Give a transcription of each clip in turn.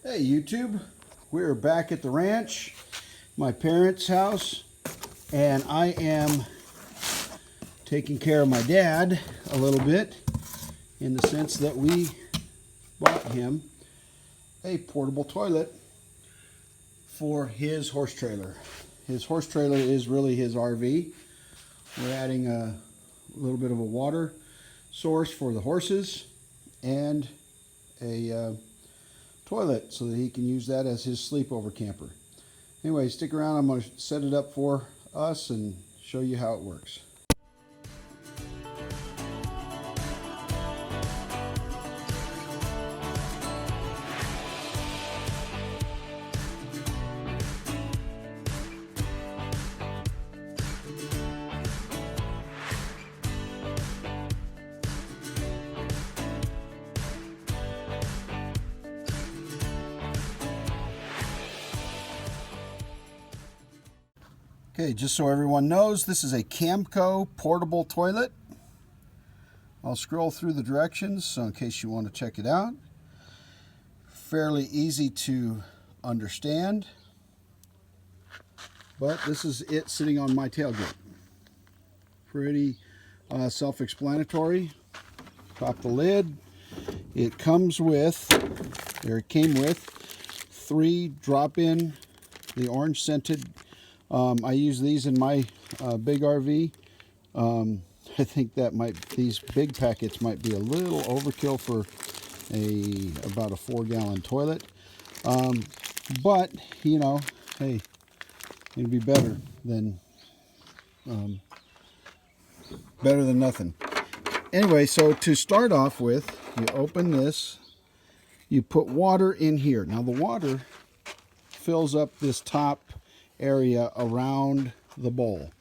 Hey YouTube, we're back at the ranch, my parents' house, and I am taking care of my dad a little bit in the sense that we bought him a portable toilet for his horse trailer. His horse trailer is really his RV. We're adding a little bit of a water source for the horses and a toilet so that he can use that as his sleepover camper. Anyway, stick around. I'm going to set it up for us and show you how it works. Okay, just so everyone knows, this is a Camco Portable Toilet. I'll scroll through the directions so in case you want to check it out. Fairly easy to understand, but this is it sitting on my tailgate. Pretty self-explanatory. Pop the lid. It comes with, or it came with, 3 drop-in, the orange scented. I use these in my big RV. I think that these big packets might be a little overkill for about a 4-gallon toilet. But you know, hey, it'd be better than nothing. Anyway, so to start off with, you open this, you put water in here. Now the water fills up this top area around the bowl.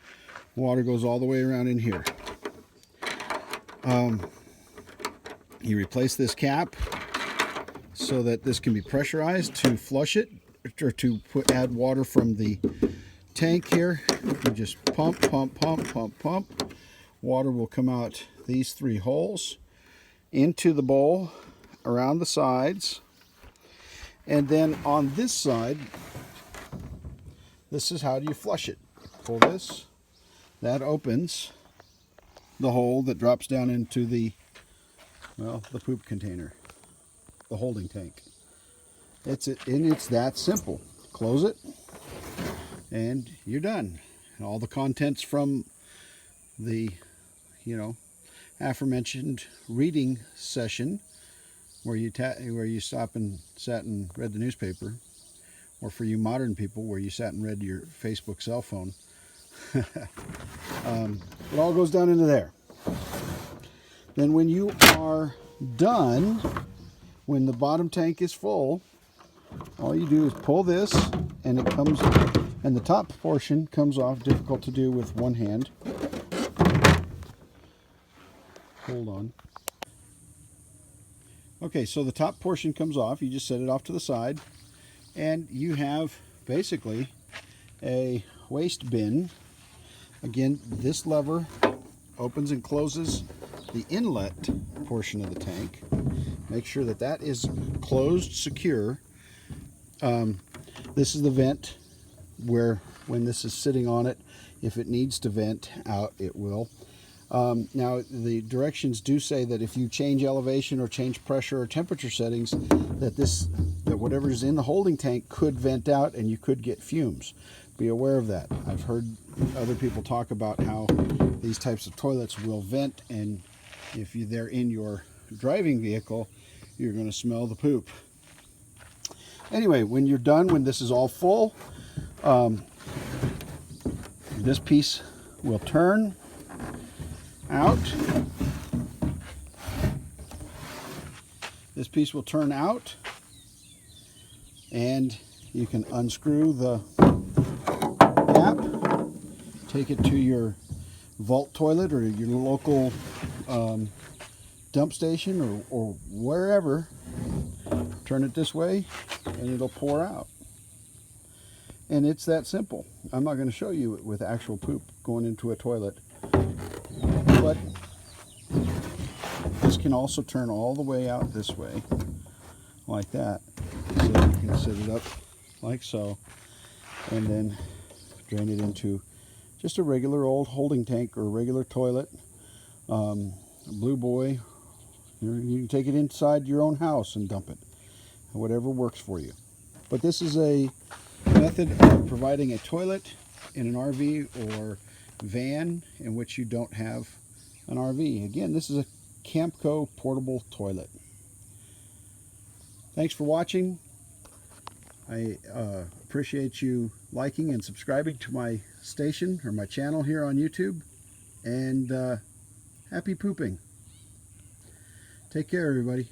Water goes all the way around in here. You replace this cap so that this can be pressurized to flush it, or to add water from the tank here. You just pump, pump, pump, pump, pump. Water will come out these 3 holes into the bowl around the sides, and then on this side, this is how you flush it. Pull this, that opens the hole that drops down into the poop container, the holding tank. And it's that simple. Close it, and you're done. And all the contents from the, aforementioned reading session, where you stop and sat and read the newspaper, or for you modern people, where you sat and read your Facebook cell phone. It all goes down into there. Then when you are done, when the bottom tank is full, all you do is pull this, and the top portion comes off. Difficult to do with one hand. Hold on. Okay, so the top portion comes off. You just set it off to the side, and you have basically a waste bin. Again, this lever opens and closes the inlet portion of the tank. Make sure that that is closed, secure. This is the vent where, when this is sitting on it, if it needs to vent out, it will. Now, the directions do say that if you change elevation or change pressure or temperature settings, that whatever is in the holding tank could vent out and you could get fumes. Be aware of that. I've heard other people talk about how these types of toilets will vent, and if they're in your driving vehicle, you're going to smell the poop. Anyway, when you're done, when this is all full, this piece will turn out. This piece will turn out, and you can unscrew the cap, take it to your vault toilet or your local dump station or wherever. Turn it this way, and it'll pour out. And it's that simple. I'm not going to show you it with actual poop going into a toilet, but this can also turn all the way out this way, like that. So you can set it up like so, and then drain it into just a regular old holding tank or regular toilet. Blue Boy, you can take it inside your own house and dump it, whatever works for you. But this is a method of providing a toilet in an RV or van in which you don't have an RV. Again, this is a Camco Portable Toilet. Thanks for watching. I appreciate you liking and subscribing to my station or my channel here on YouTube. And happy pooping. Take care, everybody.